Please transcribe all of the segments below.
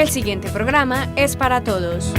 El siguiente programa es para todos.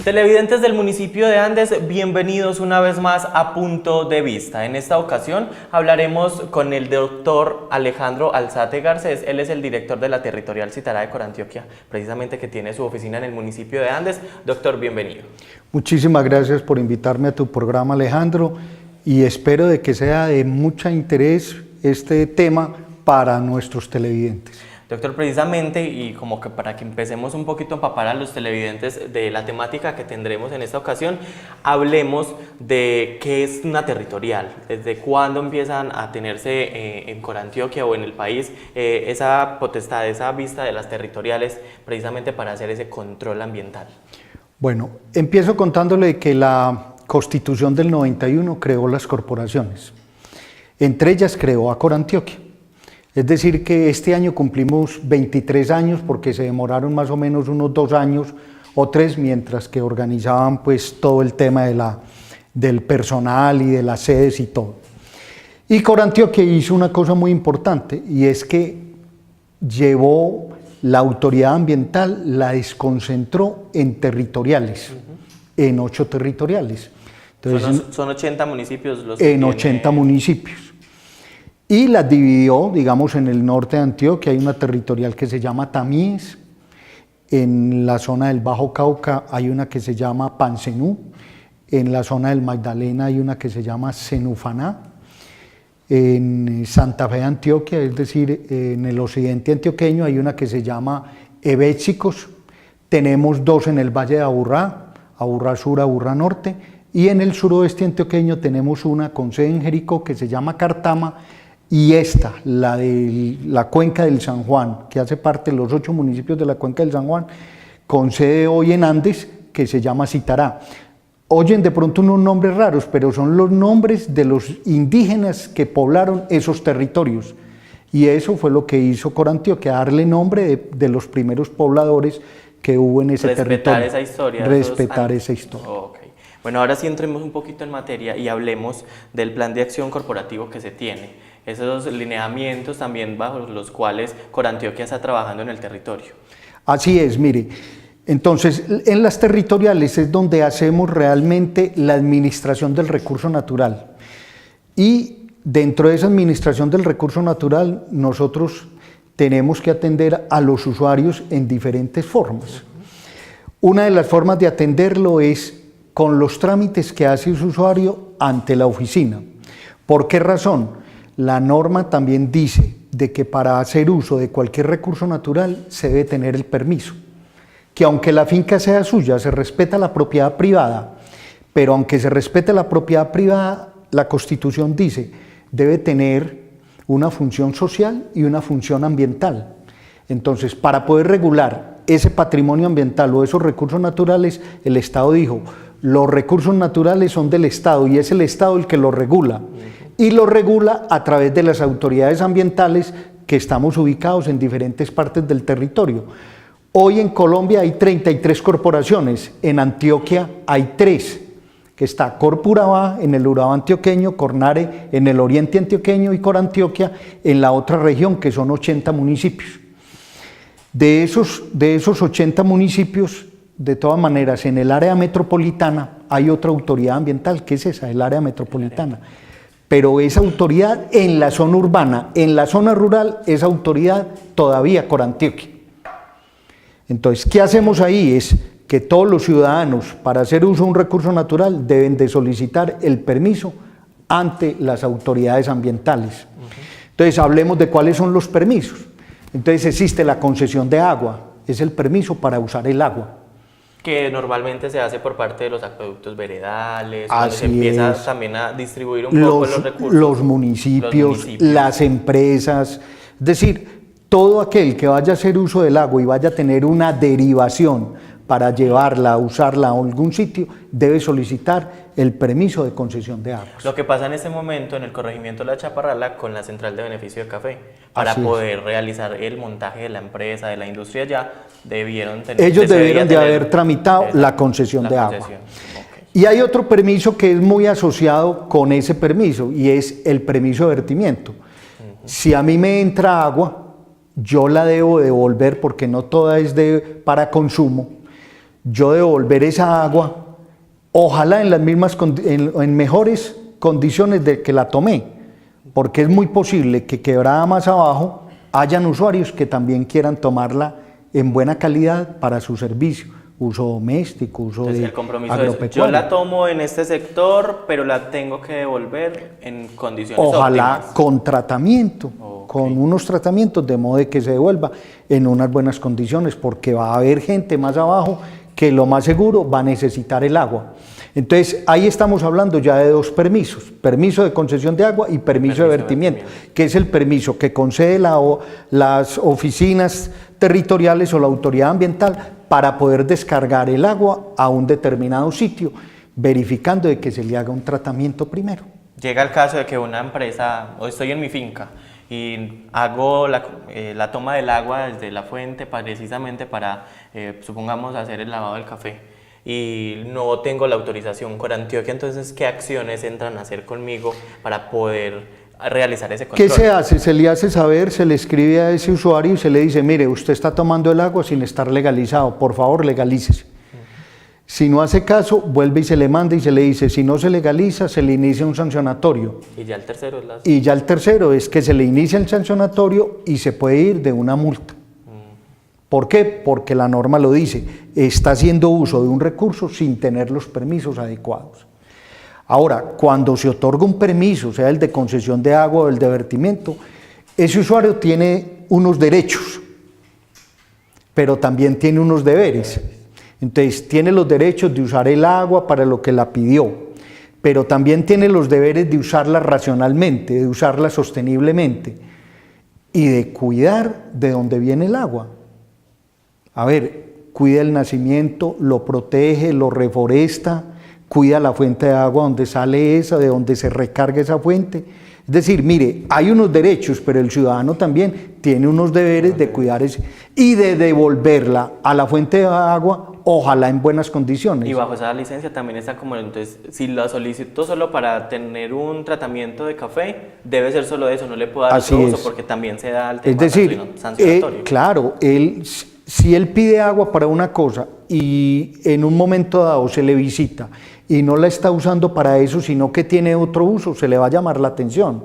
Televidentes del municipio de Andes, bienvenidos una vez más a Punto de Vista. En esta ocasión hablaremos con el doctor Alejandro Alzate Garcés. Él es el director de la Territorial Citará de Corantioquia, precisamente que tiene su oficina en el municipio de Andes. Doctor, bienvenido. Muchísimas gracias por invitarme a tu programa, Alejandro, y espero de que sea de mucho interés este tema para nuestros televidentes. Doctor, precisamente, y como que para que empecemos un poquito a empapar a los televidentes de la temática que tendremos en esta ocasión, hablemos de qué es una territorial, desde cuándo empiezan a tenerse en Corantioquia o en el país esa potestad, esa vista de las territoriales, precisamente para hacer ese control ambiental. Bueno, empiezo contándole que la Constitución del 91 creó las corporaciones, entre ellas creó a Corantioquia. Es decir que este año cumplimos 23 años porque se demoraron más o menos unos 2 años o 3 mientras que organizaban pues todo el tema del personal y de las sedes y todo. Y Corantioquia hizo una cosa muy importante y es que llevó la autoridad ambiental, la desconcentró en territoriales, en 8 territoriales. Entonces, son 80 municipios los que en 80 municipios. Y las dividió, digamos, en el norte de Antioquia hay una territorial que se llama Tamíes, en la zona del Bajo Cauca hay una que se llama Pancenú, en la zona del Magdalena hay una que se llama Cenufaná, en Santa Fe de Antioquia, es decir, en el occidente antioqueño hay una que se llama Ebéxicos, tenemos 2 en el Valle de Aburrá, Aburrá Sur, Aburrá Norte, y en el suroeste antioqueño tenemos una con sede en Jericó que se llama Cartama, y esta, la de la Cuenca del San Juan, que hace parte de los 8 municipios de la Cuenca del San Juan, con sede hoy en Andes, que se llama Citará. Oyen de pronto unos nombres raros, pero son los nombres de los indígenas que poblaron esos territorios. Y eso fue lo que hizo Corantioquia, darle nombre de los primeros pobladores que hubo en ese territorio. Respetar esa historia. Respetar esa historia. Okay. Bueno, ahora sí entremos un poquito en materia y hablemos del plan de acción corporativo que se tiene. Esos lineamientos también bajo los cuales Corantioquia está trabajando en el territorio. Así es, mire, entonces en las territoriales es donde hacemos realmente la administración del recurso natural y dentro de esa administración del recurso natural nosotros tenemos que atender a los usuarios en diferentes formas. Una de las formas de atenderlo es con los trámites que hace su usuario ante la oficina. ¿Por qué razón? La norma también dice de que para hacer uso de cualquier recurso natural se debe tener el permiso, que aunque la finca sea suya, se respeta la propiedad privada, pero aunque se respete la propiedad privada, la Constitución dice debe tener una función social y una función ambiental. Entonces, para poder regular ese patrimonio ambiental o esos recursos naturales, el Estado dijo, los recursos naturales son del Estado y es el Estado el que los regula. Y lo regula a través de las autoridades ambientales que estamos ubicados en diferentes partes del territorio. Hoy en Colombia hay 33 corporaciones, en Antioquia hay 3, que está Corpurabá en el Urabá antioqueño, Cornare en el oriente antioqueño y Corantioquia en la otra región, que son 80 municipios. De esos 80 municipios, de todas maneras, en el área metropolitana hay otra autoridad ambiental, que es esa, el área metropolitana. Pero esa autoridad en la zona urbana, en la zona rural, esa autoridad todavía Corantioquia. Entonces, ¿qué hacemos ahí? Es que todos los ciudadanos, para hacer uso de un recurso natural, deben de solicitar el permiso ante las autoridades ambientales. Entonces, hablemos de cuáles son los permisos. Entonces, existe la concesión de agua, es el permiso para usar el agua. Que normalmente se hace por parte de los acueductos veredales, donde se Así empieza es. también a distribuir un poco los recursos. Los municipios, Los municipios. las empresas, es decir, todo aquel que vaya a hacer uso del agua y vaya a tener una derivación para llevarla, usarla a algún sitio, debe solicitar el permiso de concesión de aguas. Lo que pasa en este momento en el corregimiento de La Chaparrala con la central de beneficio de café, para Así es. poder realizar el montaje de la empresa, de la industria ya, debieron tener... Ellos se debieron de debería tener- haber tramitado Exacto, la concesión de agua. concesión. Ok. Y hay otro permiso que es muy asociado con ese permiso y es el permiso de vertimiento. Si a mí me entra agua, yo la debo devolver porque no toda es para consumo. Yo devolver esa agua, ojalá en las mismas en mejores condiciones de que la tomé, porque es muy posible que quebrada más abajo hayan usuarios que también quieran tomarla en buena calidad para su servicio, uso doméstico, uso Entonces de el compromiso es, agropecuario. yo la tomo en este sector, pero la tengo que devolver en condiciones Ojalá óptimas. con tratamiento, Ok. con unos tratamientos de modo de que se devuelva en unas buenas condiciones, porque va a haber gente más abajo que lo más seguro va a necesitar el agua. Entonces ahí estamos hablando ya de dos permisos, permiso de concesión de agua y permiso de vertimiento, que es el permiso que concede las oficinas territoriales o la autoridad ambiental para poder descargar el agua a un determinado sitio, verificando de que se le haga un tratamiento primero. Llega el caso de que una empresa, o estoy en mi finca y hago la toma del agua desde la fuente precisamente para, supongamos, hacer el lavado del café y no tengo la autorización con Antioquia, entonces, ¿qué acciones entran a hacer conmigo para poder realizar ese control? ¿Qué se hace? Se le hace saber, se le escribe a ese usuario y se le dice, mire, usted está tomando el agua sin estar legalizado, por favor legalícese. Si no hace caso, vuelve y se le manda y se le dice, si no se legaliza, se le inicia un sancionatorio. Y ya el tercero es Y ya el tercero es que se le inicia el sancionatorio y se puede ir de una multa. ¿Por qué? Porque la norma lo dice, está haciendo uso de un recurso sin tener los permisos adecuados. Ahora, cuando se otorga un permiso, sea el de concesión de agua o el de vertimiento, ese usuario tiene unos derechos, pero también tiene unos deberes. Entonces, tiene los derechos de usar el agua para lo que la pidió, pero también tiene los deberes de usarla racionalmente, de usarla sosteniblemente y de cuidar de dónde viene el agua. A ver, cuida el nacimiento, lo protege, lo reforesta, cuida la fuente de agua donde sale esa, de donde se recarga esa fuente. Es decir, mire, hay unos derechos, pero el ciudadano también tiene unos deberes de cuidar ese y de devolverla a la fuente de agua, ojalá en buenas condiciones. Y bajo esa licencia también está como, entonces, si la solicito solo para tener un tratamiento de café, debe ser solo eso, no le puedo dar Así otro uso es. porque también se da el tema Es decir, sancionatorio. claro, si él pide agua para una cosa y en un momento dado se le visita y no la está usando para eso, sino que tiene otro uso, se le va a llamar la atención.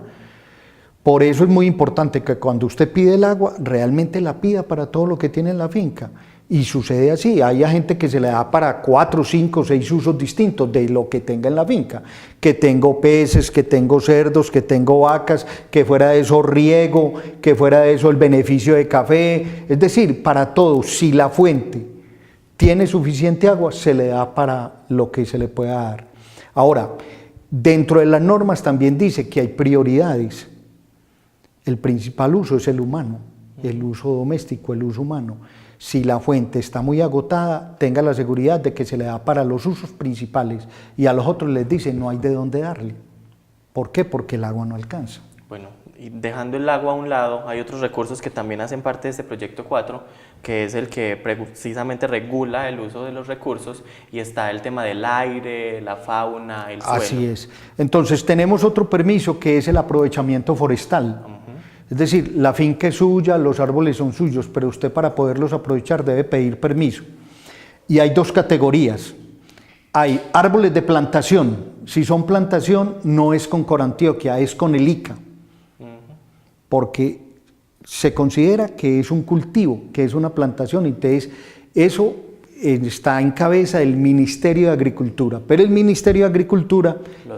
Por eso es muy importante que cuando usted pide el agua, realmente la pida para todo lo que tiene en la finca. Y sucede así, hay gente que se le da para 4, 5, 6 usos distintos de lo que tenga en la finca. Que tengo peces, que tengo cerdos, que tengo vacas, que fuera de eso riego, que fuera de eso el beneficio de café. Es decir, para todo, si la fuente tiene suficiente agua, se le da para lo que se le pueda dar. Ahora, dentro de las normas también dice que hay prioridades. El principal uso es el humano, el uso doméstico, el uso humano. Si la fuente está muy agotada, tenga la seguridad de que se le da para los usos principales y a los otros les dicen no hay de dónde darle. ¿Por qué? Porque el agua no alcanza. Bueno, y dejando el agua a un lado, hay otros recursos que también hacen parte de este proyecto 4, que es el que precisamente regula el uso de los recursos, y está el tema del aire, la fauna, el suelo. Así es. Entonces tenemos otro permiso que es el aprovechamiento forestal. Es decir, la finca es suya, los árboles son suyos, pero usted para poderlos aprovechar debe pedir permiso. Y hay dos categorías. Hay árboles de plantación. Si son plantación, no es con Corantioquia, es con el ICA. Porque se considera que es un cultivo, que es una plantación, entonces eso está en cabeza del Ministerio de Agricultura, pero el Ministerio de Agricultura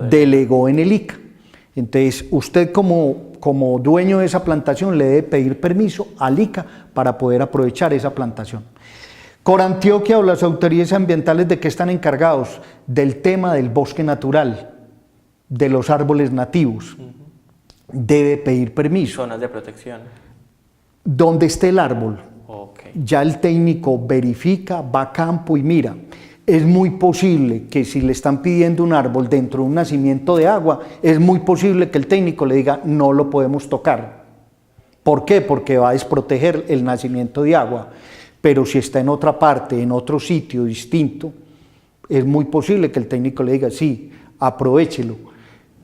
delegó en el ICA. Entonces usted como dueño de esa plantación le debe pedir permiso al ICA para poder aprovechar esa plantación. Corantioquia o las autoridades ambientales, ¿de qué están encargados? Del tema del bosque natural, de los árboles nativos. Debe pedir permiso. Zonas de protección. Donde esté el árbol, Okay. ya el técnico verifica, va a campo y mira. Es muy posible que si le están pidiendo un árbol dentro de un nacimiento de agua, es muy posible que el técnico le diga no lo podemos tocar. ¿Por qué? Porque va a desproteger el nacimiento de agua. Pero si está en otra parte, en otro sitio distinto, es muy posible que el técnico le diga sí, aprovéchelo.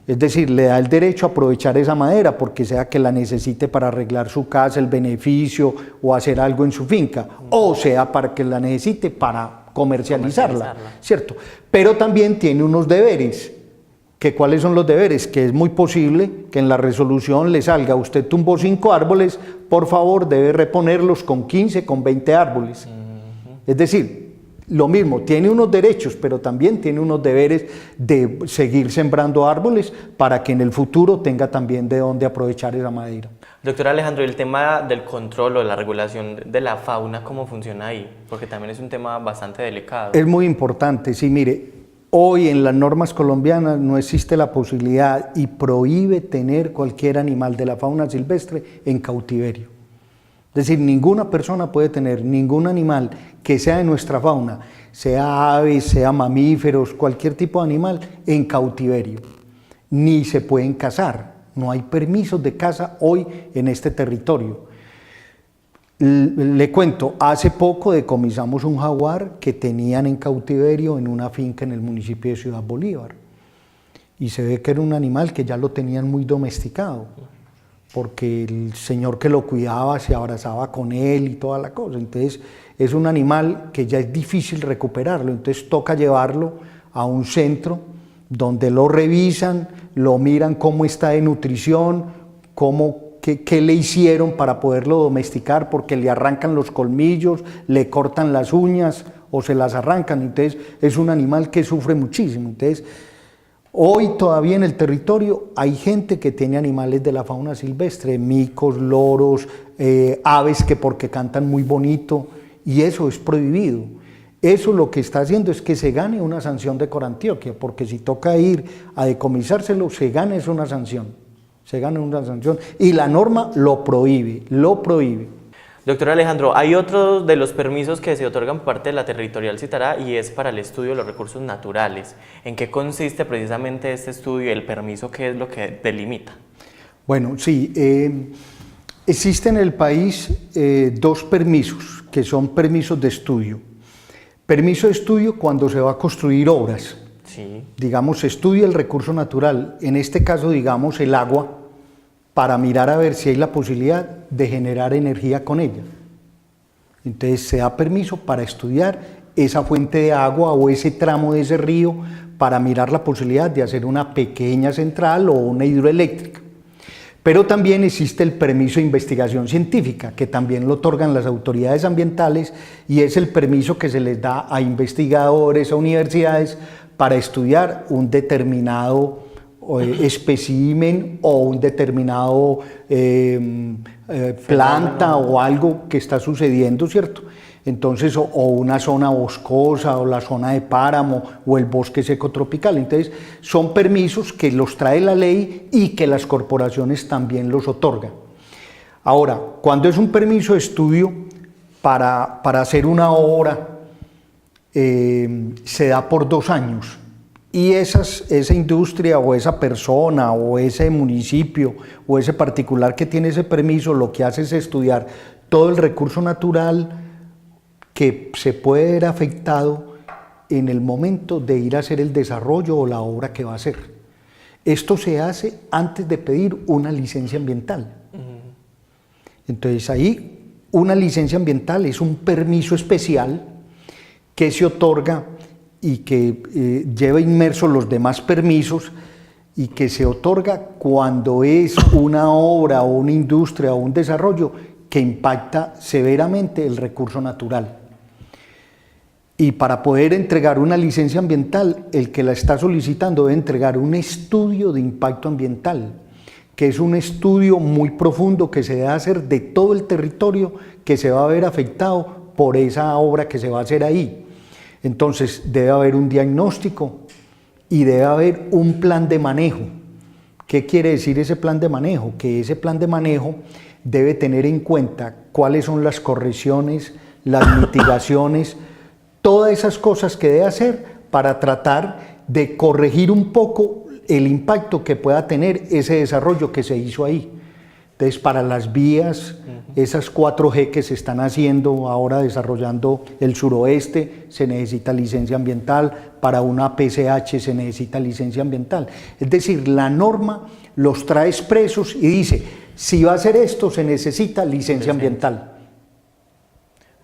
Es decir, le da el derecho a aprovechar esa madera porque sea que la necesite para arreglar su casa, el beneficio o hacer algo en su finca, o sea para que la necesite para comercializarla, ¿cierto? Pero también tiene unos deberes. ¿Cuáles son los deberes? Que es muy posible que en la resolución le salga, usted tumbó 5 árboles, por favor debe reponerlos con 15, con 20 árboles. Es decir, lo mismo, tiene unos derechos, pero también tiene unos deberes de seguir sembrando árboles para que en el futuro tenga también de dónde aprovechar esa madera. Doctor Alejandro, el tema del control o de la regulación de la fauna, ¿cómo funciona ahí? Porque también es un tema bastante delicado. Es muy importante, sí, mire, hoy en las normas colombianas no existe la posibilidad y prohíbe tener cualquier animal de la fauna silvestre en cautiverio. Es decir, ninguna persona puede tener ningún animal que sea de nuestra fauna, sea aves, sea mamíferos, cualquier tipo de animal en cautiverio. Ni se pueden cazar, no hay permisos de caza hoy en este territorio. Le cuento, hace poco decomisamos un jaguar que tenían en cautiverio en una finca en el municipio de Ciudad Bolívar. Y se ve que era un animal que ya lo tenían muy domesticado, porque el señor que lo cuidaba se abrazaba con él y toda la cosa. Entonces es un animal que ya es difícil recuperarlo, entonces toca llevarlo a un centro donde lo revisan, lo miran cómo está de nutrición, qué le hicieron para poderlo domesticar, porque le arrancan los colmillos, le cortan las uñas o se las arrancan. Entonces es un animal que sufre muchísimo. Entonces hoy todavía en el territorio hay gente que tiene animales de la fauna silvestre, micos, loros, aves que porque cantan muy bonito, y eso es prohibido. Eso lo que está haciendo es que se gane una sanción de Corantioquia, porque si toca ir a decomisárselo, se gana es una sanción. Se gana una sanción y la norma lo prohíbe, lo prohíbe. Doctor Alejandro, hay otro de los permisos que se otorgan por parte de la Territorial Citará y es para el estudio de los recursos naturales. ¿En qué consiste precisamente este estudio y el permiso? ¿Qué es lo que delimita? Bueno, sí, existen en el país 2 permisos, que son permisos de estudio. Permiso de estudio cuando se va a construir obras. Sí. Digamos, se estudia el recurso natural, en este caso, digamos, el agua, para mirar a ver si hay la posibilidad de generar energía con ella. Entonces se da permiso para estudiar esa fuente de agua o ese tramo de ese río para mirar la posibilidad de hacer una pequeña central o una hidroeléctrica. Pero también existe el permiso de investigación científica, que también lo otorgan las autoridades ambientales, y es el permiso que se les da a investigadores, a universidades, para estudiar un determinado espécimen o un determinado planta o algo que está sucediendo, ¿cierto? Entonces, o una zona boscosa, o la zona de páramo, o el bosque seco tropical. Entonces, son permisos que los trae la ley y que las corporaciones también los otorgan. Ahora, cuando es un permiso de estudio para hacer una obra, se da por 2 años. Y esa industria o esa persona o ese municipio o ese particular que tiene ese permiso lo que hace es estudiar todo el recurso natural que se puede ver afectado en el momento de ir a hacer el desarrollo o la obra que va a hacer. Esto se hace antes de pedir una licencia ambiental. Entonces ahí una licencia ambiental es un permiso especial que se otorga y que lleva inmersos los demás permisos y que se otorga cuando es una obra o una industria o un desarrollo que impacta severamente el recurso natural. Y para poder entregar una licencia ambiental, el que la está solicitando debe entregar un estudio de impacto ambiental, que es un estudio muy profundo que se debe hacer de todo el territorio que se va a ver afectado por esa obra que se va a hacer ahí. Entonces debe haber un diagnóstico y debe haber un plan de manejo. ¿Qué quiere decir ese plan de manejo? Que ese plan de manejo debe tener en cuenta cuáles son las correcciones, las mitigaciones, todas esas cosas que debe hacer para tratar de corregir un poco el impacto que pueda tener ese desarrollo que se hizo ahí. Entonces, para las vías, esas 4G que se están haciendo ahora desarrollando el suroeste, se necesita licencia ambiental, para una PCH se necesita licencia ambiental. Es decir, la norma los trae expresos y dice, si va a hacer esto se necesita licencia ambiental.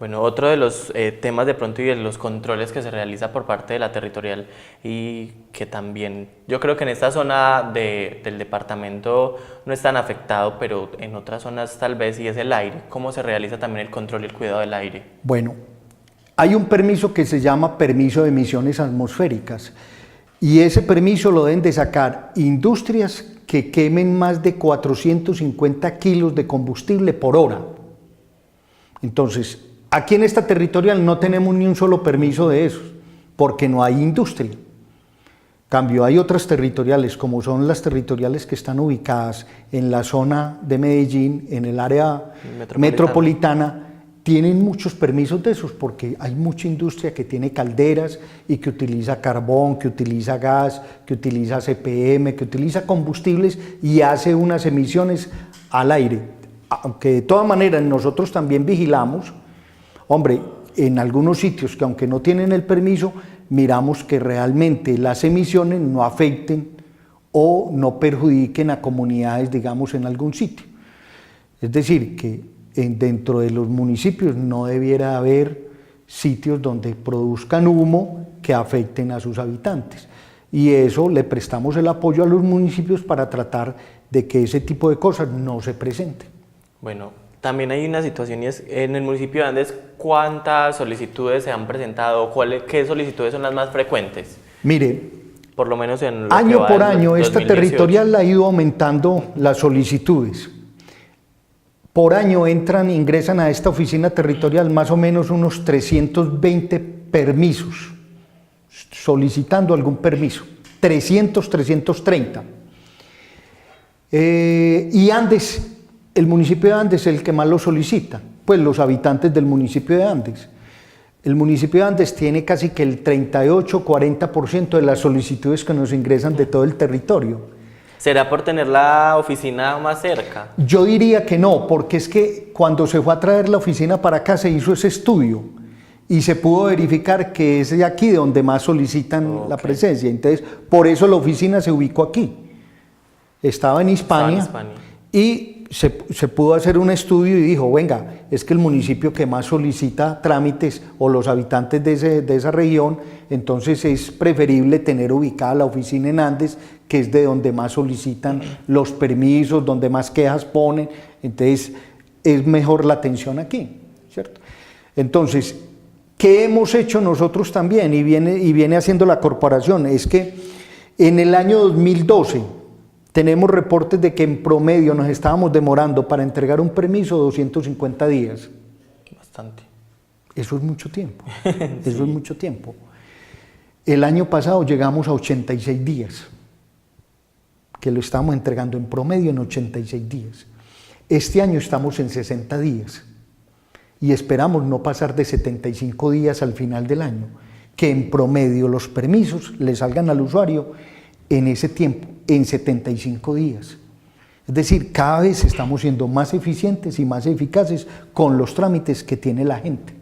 Bueno, otro de los temas de pronto y de los controles que se realiza por parte de la territorial y que también yo creo que en esta zona del departamento no es tan afectado, pero en otras zonas tal vez, y es el aire. ¿Cómo se realiza también el control y el cuidado del aire? Bueno, hay un permiso que se llama permiso de emisiones atmosféricas y ese permiso lo deben de sacar industrias que quemen más de 450 kilos de combustible por hora. Entonces, aquí en esta territorial no tenemos ni un solo permiso de esos, porque no hay industria. Cambio, hay otras territoriales, como son las territoriales que están ubicadas en la zona de Medellín, en el área metropolitana, tienen muchos permisos de esos, porque hay mucha industria que tiene calderas y que utiliza carbón, que utiliza gas, que utiliza CPM, que utiliza combustibles y hace unas emisiones al aire. Aunque de todas maneras nosotros también vigilamos. Hombre, en algunos sitios que aunque no tienen el permiso, miramos que realmente las emisiones no afecten o no perjudiquen a comunidades, digamos, en algún sitio. Es decir, que dentro de los municipios no debiera haber sitios donde produzcan humo que afecten a sus habitantes. Y eso le prestamos el apoyo a los municipios para tratar de que ese tipo de cosas no se presenten. Bueno, también hay una situación y es en el municipio de Andes, ¿cuántas solicitudes se han presentado? ¿Qué solicitudes son las más frecuentes? Mire, por lo menos en lo año que va por del año 2018. esta territorial ha ido aumentando las solicitudes. Por año ingresan a esta oficina territorial más o menos unos 320 permisos, solicitando algún permiso, 330. Y Andes, el municipio de Andes es el que más lo solicita, pues los habitantes del municipio de Andes. El municipio de Andes tiene casi que el 38-40% de las solicitudes que nos ingresan de todo el territorio. ¿Será por tener la oficina más cerca? Yo diría que no, porque es que cuando se fue a traer la oficina para acá se hizo ese estudio y se pudo verificar que es de aquí de donde más solicitan la presencia. Entonces, por eso la oficina se ubicó aquí. Estaba en Hispania. Y se pudo hacer un estudio y dijo, venga, es que el municipio que más solicita trámites o los habitantes de esa región, entonces es preferible tener ubicada la oficina en Andes, que es de donde más solicitan los permisos, donde más quejas ponen, entonces es mejor la atención aquí, ¿cierto? Entonces, ¿qué hemos hecho nosotros también? Y viene haciendo la corporación, es que en el año 2012, tenemos reportes de que en promedio nos estábamos demorando para entregar un permiso 250 días. Bastante. Eso es mucho tiempo. Sí. Eso es mucho tiempo. El año pasado llegamos a 86 días, que lo estamos entregando en promedio en 86 días. Este año estamos en 60 días y esperamos no pasar de 75 días al final del año, que en promedio los permisos le salgan al usuario en ese tiempo, en 75 días. Es decir, cada vez estamos siendo más eficientes y más eficaces con los trámites que tiene la gente,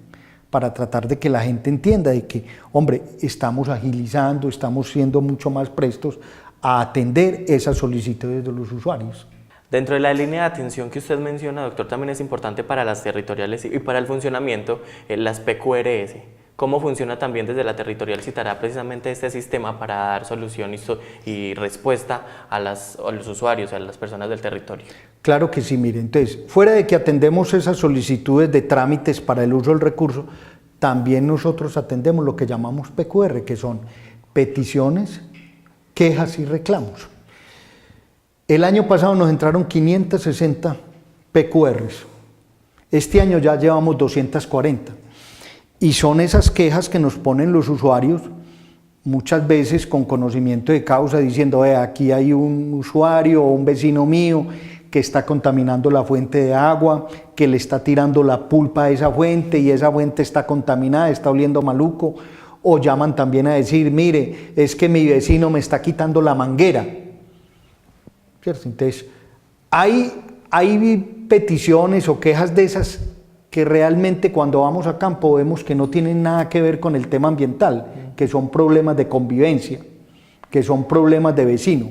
para tratar de que la gente entienda de que, hombre, estamos agilizando, estamos siendo mucho más prestos a atender esas solicitudes de los usuarios. Dentro de la línea de atención que usted menciona, doctor, también es importante para las territoriales y para el funcionamiento, las PQRS. ¿Cómo funciona también desde la territorial? ¿Citará precisamente este sistema para dar solución y respuesta a los usuarios, a las personas del territorio? Claro que sí, mire, entonces, fuera de que atendemos esas solicitudes de trámites para el uso del recurso, también nosotros atendemos lo que llamamos PQR, que son peticiones, quejas y reclamos. El año pasado nos entraron 560 PQRs, este año ya llevamos 240. Y son esas quejas que nos ponen los usuarios, muchas veces con conocimiento de causa, diciendo, aquí hay un usuario o un vecino mío que está contaminando la fuente de agua, que le está tirando la pulpa a esa fuente y esa fuente está contaminada, está oliendo maluco. O llaman también a decir, mire, es que mi vecino me está quitando la manguera. ¿Cierto? Entonces, hay peticiones o quejas de esas que realmente cuando vamos a campo vemos que no tienen nada que ver con el tema ambiental, que son problemas de convivencia, que son problemas de vecino,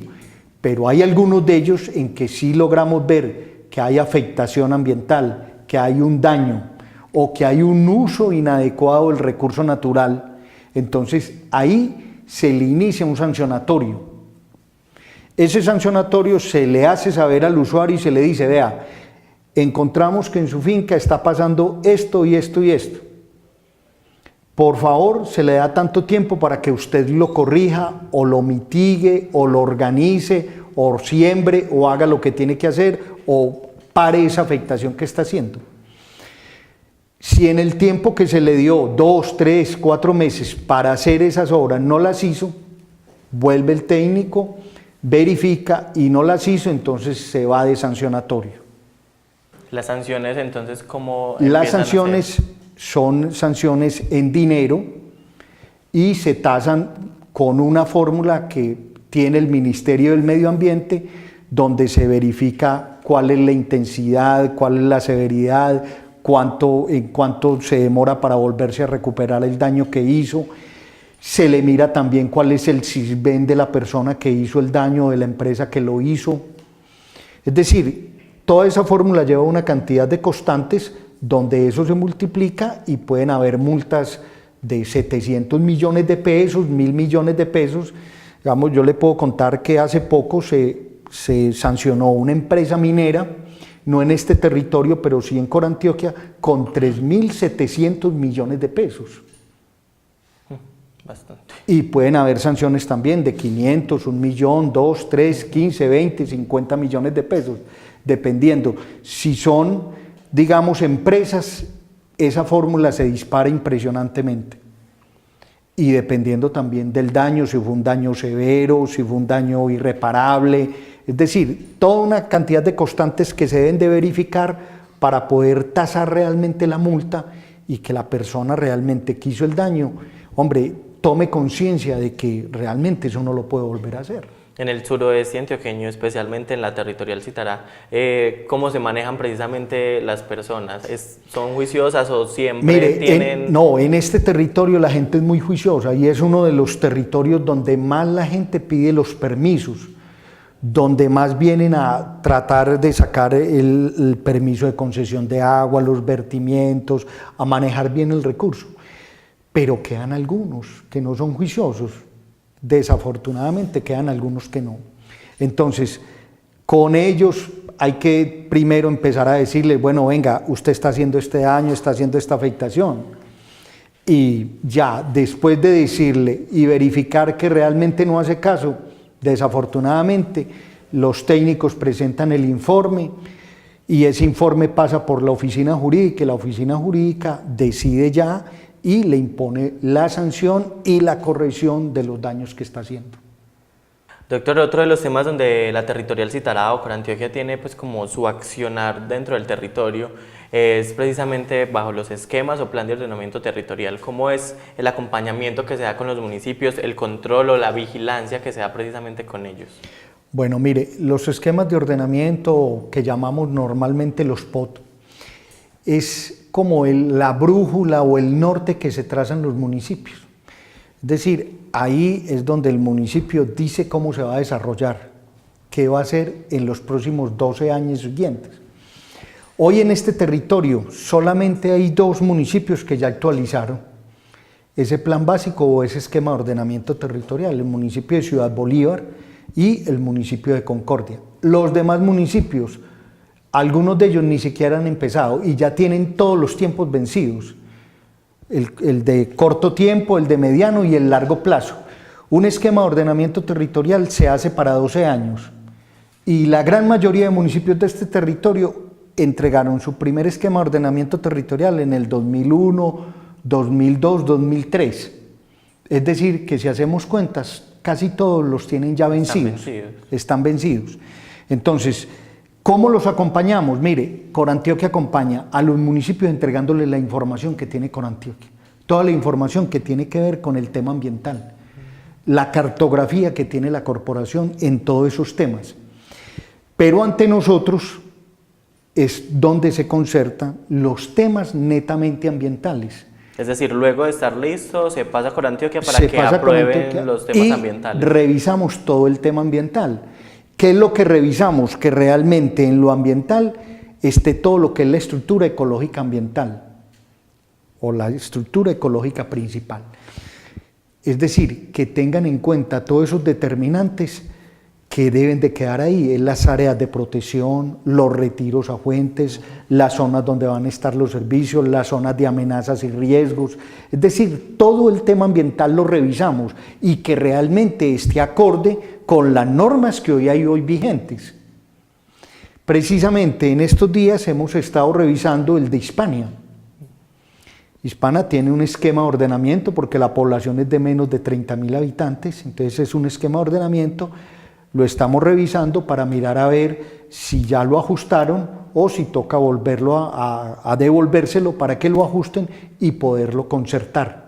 pero hay algunos de ellos en que sí logramos ver que hay afectación ambiental, que hay un daño o que hay un uso inadecuado del recurso natural. Entonces ahí se le inicia un sancionatorio. Ese sancionatorio se le hace saber al usuario y se le dice, vea, encontramos que en su finca está pasando esto y esto y esto. Por favor, se le da tanto tiempo para que usted lo corrija o lo mitigue o lo organice o siembre o haga lo que tiene que hacer o pare esa afectación que está haciendo. Si en el tiempo que se le dio 2, 3, 4 meses para hacer esas obras no las hizo, vuelve el técnico, verifica y no las hizo, entonces se va de sancionatorio. Las sanciones, entonces, ¿cómo Las empiezan a sanciones ser? son sanciones en dinero y se tasan con una fórmula que tiene el Ministerio del Medio Ambiente, donde se verifica cuál es la intensidad, cuál es la severidad, en cuánto se demora para volverse a recuperar el daño que hizo. Se le mira también cuál es el CISBEN de la persona que hizo el daño, de la empresa que lo hizo. Es decir, toda esa fórmula lleva una cantidad de constantes donde eso se multiplica y pueden haber multas de 700 millones de pesos, 1.000 millones de pesos. Digamos, yo le puedo contar que hace poco se sancionó una empresa minera, no en este territorio, pero sí en Corantioquia, con 3.700 millones de pesos. Bastante. Y pueden haber sanciones también de 500, 1 millón, 2, 3, 15, 20, 50 millones de pesos, dependiendo. Si son, digamos, empresas, esa fórmula se dispara impresionantemente. Y dependiendo también del daño, si fue un daño severo, si fue un daño irreparable, es decir, toda una cantidad de constantes que se deben de verificar para poder tasar realmente la multa y que la persona realmente que hizo el daño, hombre, tome conciencia de que realmente eso no lo puede volver a hacer. En el suroeste antioqueño, especialmente en la territorial Citará, ¿cómo se manejan precisamente las personas? ¿Son juiciosas o siempre tienen...? No, en este territorio la gente es muy juiciosa y es uno de los territorios donde más la gente pide los permisos, donde más vienen a tratar de sacar el permiso de concesión de agua, los vertimientos, a manejar bien el recurso. Pero quedan algunos que no son juiciosos, desafortunadamente quedan algunos que no. Entonces, con ellos hay que primero empezar a decirles, bueno, venga, usted está haciendo este daño, está haciendo esta afectación. Y ya, después de decirle y verificar que realmente no hace caso, desafortunadamente, los técnicos presentan el informe y ese informe pasa por la oficina jurídica y la oficina jurídica decide ya y le impone la sanción y la corrección de los daños que está haciendo. Doctor, otro de los temas donde la territorial Citará o Corantioquia tiene pues como su accionar dentro del territorio es precisamente bajo los esquemas o plan de ordenamiento territorial. ¿Cómo es el acompañamiento que se da con los municipios, el control o la vigilancia que se da precisamente con ellos? Bueno, mire, los esquemas de ordenamiento que llamamos normalmente los POT es como la brújula o el norte que se trazan los municipios. Es decir, ahí es donde el municipio dice cómo se va a desarrollar, qué va a hacer en los próximos 12 años siguientes. Hoy en este territorio solamente hay 2 municipios que ya actualizaron ese plan básico o ese esquema de ordenamiento territorial, el municipio de Ciudad Bolívar y el municipio de Concordia. Los demás municipios, algunos de ellos ni siquiera han empezado y ya tienen todos los tiempos vencidos, el de corto tiempo, el de mediano y el largo plazo. Un esquema de ordenamiento territorial se hace para 12 años y la gran mayoría de municipios de este territorio entregaron su primer esquema de ordenamiento territorial en el 2001, 2002, 2003. Es decir, que si hacemos cuentas, casi todos los tienen ya vencidos. Están vencidos. Entonces, ¿cómo los acompañamos? Mire, Corantioquia acompaña a los municipios entregándoles la información que tiene Corantioquia, toda la información que tiene que ver con el tema ambiental, la cartografía que tiene la corporación en todos esos temas. Pero ante nosotros es donde se concertan los temas netamente ambientales. Es decir, luego de estar listo, se pasa a Corantioquia para que aprueben los temas ambientales. Revisamos todo el tema ambiental. ¿Qué es lo que revisamos? Que realmente en lo ambiental esté todo lo que es la estructura ecológica ambiental o la estructura ecológica principal. Es decir, que tengan en cuenta todos esos determinantes que deben de quedar ahí, en las áreas de protección, los retiros a fuentes, las zonas donde van a estar los servicios, las zonas de amenazas y riesgos. Es decir, todo el tema ambiental lo revisamos y que realmente esté acorde con las normas que hoy hay vigentes. Precisamente en estos días hemos estado revisando el de Hispania. Hispana tiene un esquema de ordenamiento porque la población es de menos de 30.000 habitantes, entonces es un esquema de ordenamiento. Lo estamos revisando para mirar a ver si ya lo ajustaron o si toca volverlo a devolvérselo para que lo ajusten y poderlo concertar.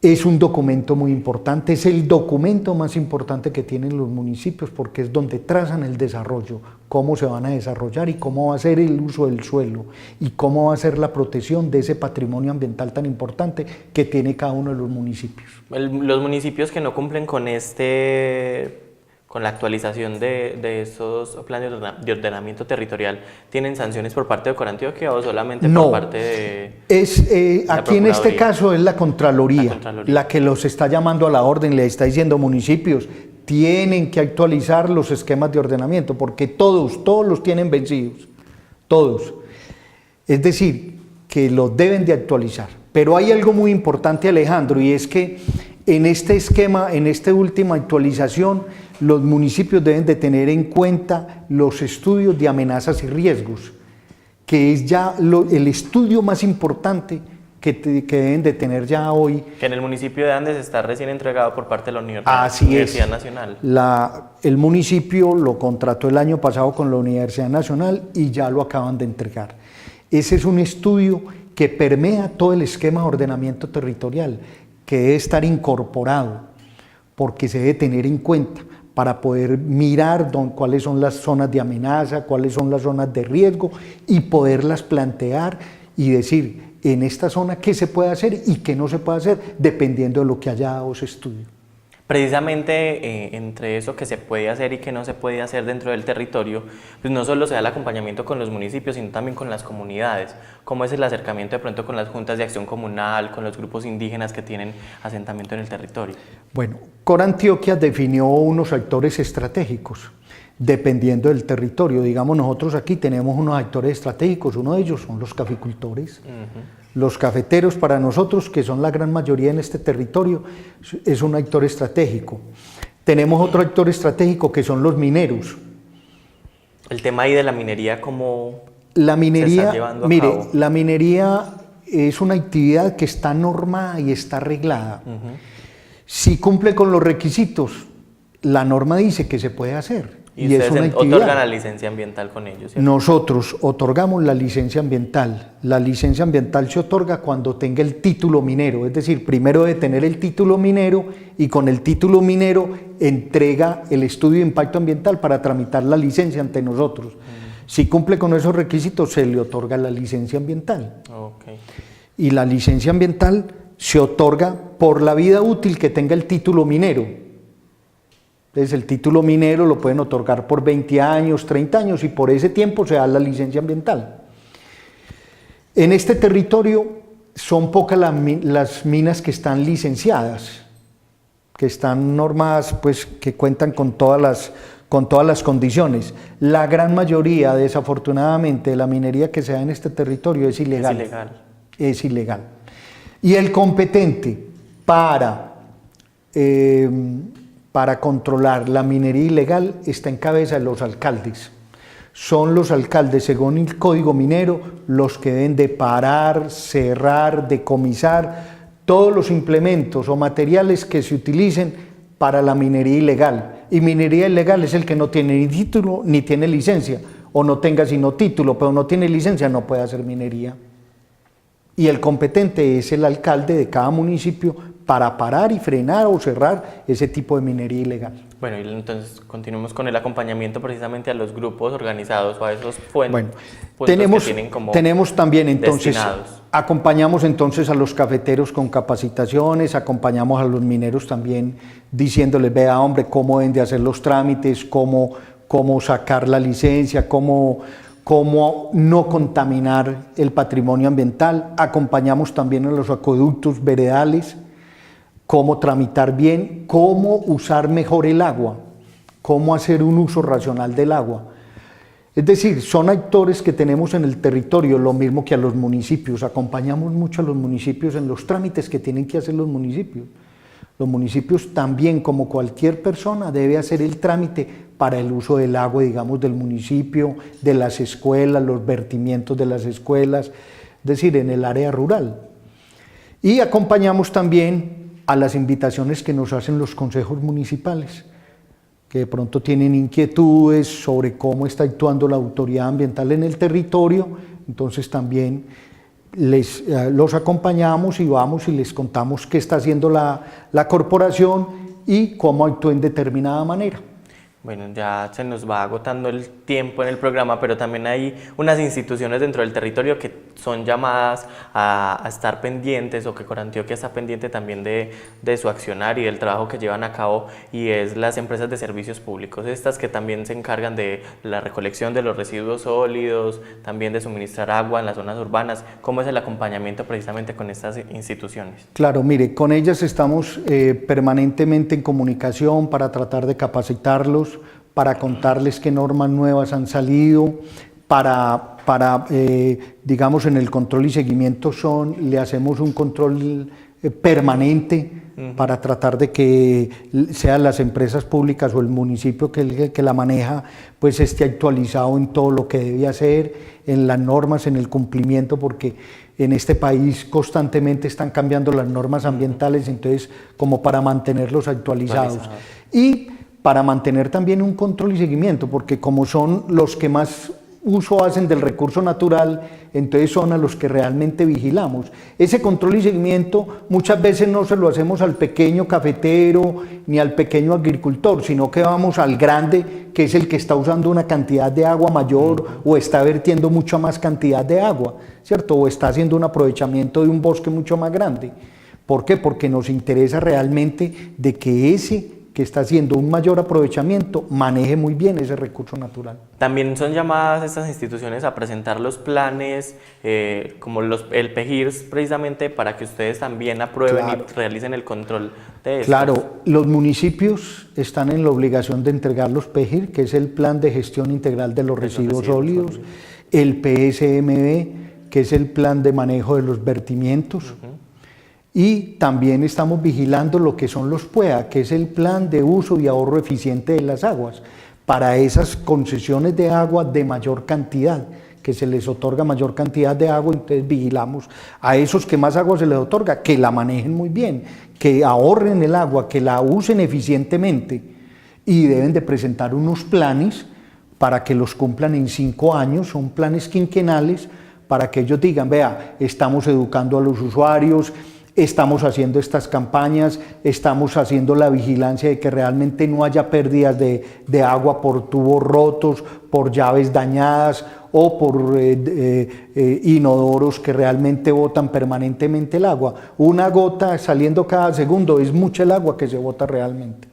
Es un documento muy importante, es el documento más importante que tienen los municipios porque es donde trazan el desarrollo, cómo se van a desarrollar y cómo va a ser el uso del suelo y cómo va a ser la protección de ese patrimonio ambiental tan importante que tiene cada uno de los municipios. Los municipios que no cumplen con la actualización de estos planes de ordenamiento territorial, ¿tienen sanciones por parte de Corantioquia o solamente por parte de aquí en este caso es la Contraloría la que los está llamando a la orden, le está diciendo municipios, tienen que actualizar los esquemas de ordenamiento, porque todos los tienen vencidos, todos. Es decir, que los deben de actualizar. Pero hay algo muy importante, Alejandro, y es que en este esquema, en esta última actualización, los municipios deben de tener en cuenta los estudios de amenazas y riesgos, que es ya el estudio más importante que deben de tener ya hoy. Que en el municipio de Andes está recién entregado por parte de la Universidad Nacional. El municipio lo contrató el año pasado con la Universidad Nacional y ya lo acaban de entregar. Ese es un estudio que permea todo el esquema de ordenamiento territorial, que debe estar incorporado, porque se debe tener en cuenta para poder mirar cuáles son las zonas de amenaza, cuáles son las zonas de riesgo y poderlas plantear y decir en esta zona qué se puede hacer y qué no se puede hacer dependiendo de lo que haya dado ese estudio. Precisamente entre eso que se puede hacer y que no se puede hacer dentro del territorio, pues no solo se da el acompañamiento con los municipios, sino también con las comunidades. ¿Cómo es el acercamiento de pronto con las juntas de acción comunal, con los grupos indígenas que tienen asentamiento en el territorio? Bueno, Corantioquia definió unos actores estratégicos, dependiendo del territorio. Digamos, nosotros aquí tenemos unos actores estratégicos, uno de ellos son los caficultores. Los cafeteros para nosotros, que son la gran mayoría en este territorio, es un actor estratégico. Tenemos otro actor estratégico que son los mineros. El tema ahí de la minería, ¿cómo la minería, se está llevando a cabo? La minería es una actividad que está normada y está arreglada. Si cumple con los requisitos, la norma dice que se puede hacer. Y ustedes otorgan la licencia ambiental con ellos, ¿cierto? Nosotros otorgamos la licencia ambiental. La licencia ambiental se otorga cuando tenga el título minero, es decir, primero debe tener el título minero y con el título minero entrega el estudio de impacto ambiental para tramitar la licencia ante nosotros. Si cumple con esos requisitos, se le otorga la licencia ambiental. Y la licencia ambiental se otorga por la vida útil que tenga el título minero. Entonces el título minero lo pueden otorgar por 20 años, 30 años y por ese tiempo se da la licencia ambiental. En este territorio son pocas las minas que están licenciadas, que están normadas, pues que cuentan con todas las condiciones. La gran mayoría, desafortunadamente, de la minería que se da en este territorio es ilegal. Es ilegal. Y el competente para controlar la minería ilegal está en cabeza de los alcaldes. son los alcaldes, según el Código Minero, los que deben de parar, cerrar, decomisar todos los implementos o materiales que se utilicen para la minería ilegal. Y minería ilegal es el que no tiene ni título ni tiene licencia, o no tenga sino título, pero no tiene licencia, no puede hacer minería. Y el competente es el alcalde de cada municipio para parar y frenar o cerrar ese tipo de minería ilegal. Bueno, y entonces continuemos con el acompañamiento precisamente a los grupos organizados o a esos puntos tenemos también entonces, destinados. Acompañamos entonces a los cafeteros con capacitaciones, acompañamos a los mineros también diciéndoles, vea hombre, cómo deben de hacer los trámites, cómo sacar la licencia, cómo no contaminar el patrimonio ambiental. Acompañamos también a los acueductos veredales, cómo tramitar bien, cómo usar mejor el agua, cómo hacer un uso racional del agua. Es decir, son actores que tenemos en el territorio, lo mismo que a los municipios. Acompañamos mucho a los municipios en los trámites que tienen que hacer los municipios. Los municipios también, como cualquier persona, debe hacer el trámite para el uso del agua, digamos, del municipio, de las escuelas, los vertimientos de las escuelas, es decir, en el área rural. Y acompañamos también a las invitaciones que nos hacen los consejos municipales, que de pronto tienen inquietudes sobre cómo está actuando la autoridad ambiental en el territorio, entonces también los acompañamos y vamos y les contamos qué está haciendo la corporación y cómo actúa en determinada manera. Bueno, ya se nos va agotando el tiempo en el programa, pero también hay unas instituciones dentro del territorio que son llamadas a estar pendientes, o que Corantioquia está pendiente también de su accionar y del trabajo que llevan a cabo, y es las empresas de servicios públicos, estas que también se encargan de la recolección de los residuos sólidos, también de suministrar agua en las zonas urbanas. ¿Cómo es el acompañamiento precisamente con estas instituciones? Claro, mire, con ellas estamos permanentemente en comunicación para tratar de capacitarlos, para contarles qué normas nuevas han salido, digamos, en el control y seguimiento le hacemos un control permanente para tratar de que sean las empresas públicas o el municipio que la maneja, pues esté actualizado en todo lo que debe hacer, en las normas, en el cumplimiento, porque en este país constantemente están cambiando las normas ambientales, entonces como para mantenerlos actualizados. Y para mantener también un control y seguimiento, porque como son los que más uso hacen del recurso natural, entonces son a los que realmente vigilamos. Ese control y seguimiento muchas veces no se lo hacemos al pequeño cafetero ni al pequeño agricultor, sino que vamos al grande, que es el que está usando una cantidad de agua mayor o está vertiendo mucha más cantidad de agua, ¿cierto? O está haciendo un aprovechamiento de un bosque mucho más grande. ¿Por qué? Porque nos interesa realmente de que ese que está haciendo un mayor aprovechamiento maneje muy bien ese recurso natural. También son llamadas estas instituciones a presentar los planes, como el PEGIRS, precisamente para que ustedes también aprueben y realicen el control de esto. Claro, los municipios están en la obligación de entregar los PEGIR, que es el Plan de Gestión Integral de los Residuos Sólidos, el PSMB, que es el Plan de Manejo de los Vertimientos, y también estamos vigilando lo que son los PUEA, que es el Plan de Uso y Ahorro Eficiente de las Aguas, para esas concesiones de agua de mayor cantidad, que se les otorga mayor cantidad de agua, entonces vigilamos a esos que más agua se les otorga, que la manejen muy bien, que ahorren el agua, que la usen eficientemente, y deben de presentar unos planes para que los cumplan en 5 años, son planes quinquenales, para que ellos digan, vea, estamos educando a los usuarios, estamos haciendo estas campañas, estamos haciendo la vigilancia de que realmente no haya pérdidas de agua por tubos rotos, por llaves dañadas o por inodoros que realmente botan permanentemente el agua. Una gota saliendo cada segundo es mucha el agua que se bota realmente.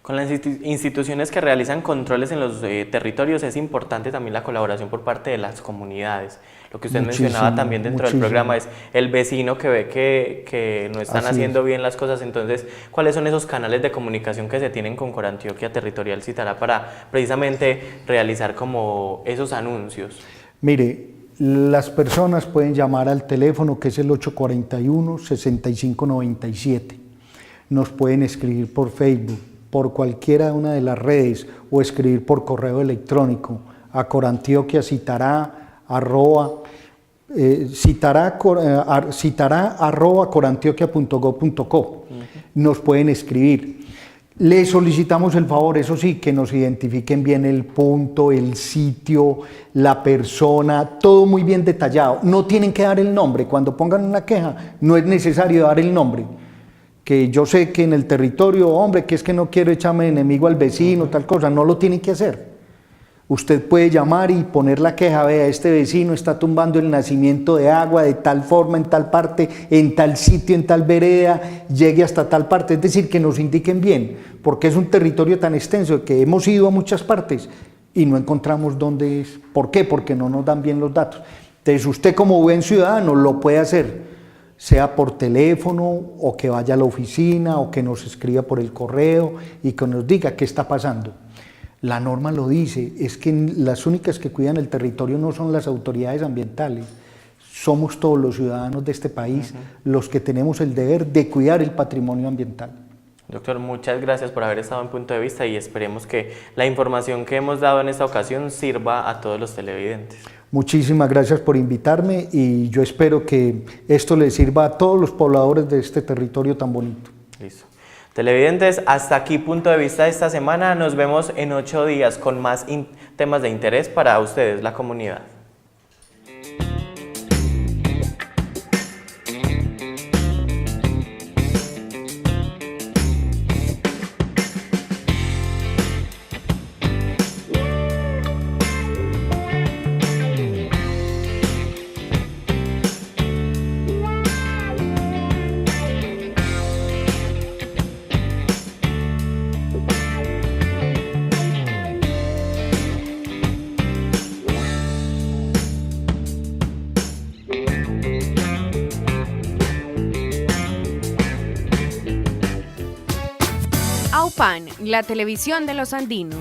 Con las instituciones que realizan controles en los territorios es importante también la colaboración por parte de las comunidades. Lo que usted mencionaba también dentro del programa es el vecino que ve que no están haciendo bien las cosas. Entonces, ¿cuáles son esos canales de comunicación que se tienen con Corantioquia Territorial Citará para precisamente realizar como esos anuncios? Mire, las personas pueden llamar al teléfono que es el 841-6597. Nos pueden escribir por Facebook, por cualquiera de una de las redes, o escribir por correo electrónico a Corantioquia, citará@corantioquia.gov.co. Nos pueden escribir. Les solicitamos el favor, eso sí, que nos identifiquen bien el punto, el sitio, la persona, todo muy bien detallado. No tienen que dar el nombre. Cuando pongan una queja, no es necesario dar el nombre. Que yo sé que en el territorio, hombre, que es que no quiero echarme enemigo al vecino, tal cosa, no lo tienen que hacer. Usted puede llamar y poner la queja, vea, este vecino está tumbando el nacimiento de agua de tal forma, en tal parte, en tal sitio, en tal vereda, llegue hasta tal parte, es decir, que nos indiquen bien, porque es un territorio tan extenso que hemos ido a muchas partes y no encontramos dónde es. ¿Por qué? Porque no nos dan bien los datos. Entonces usted como buen ciudadano lo puede hacer, sea por teléfono o que vaya a la oficina o que nos escriba por el correo y que nos diga qué está pasando. La norma lo dice, es que las únicas que cuidan el territorio no son las autoridades ambientales, somos todos los ciudadanos de este país los que tenemos el deber de cuidar el patrimonio ambiental. Doctor, muchas gracias por haber estado en Punto de Vista y esperemos que la información que hemos dado en esta ocasión sirva a todos los televidentes. Muchísimas gracias por invitarme y yo espero que esto les sirva a todos los pobladores de este territorio tan bonito. Listo. Televidentes, hasta aquí Punto de Vista de esta semana. Nos vemos en 8 días con más temas de interés para ustedes, la comunidad. AUPAN, la televisión de los andinos.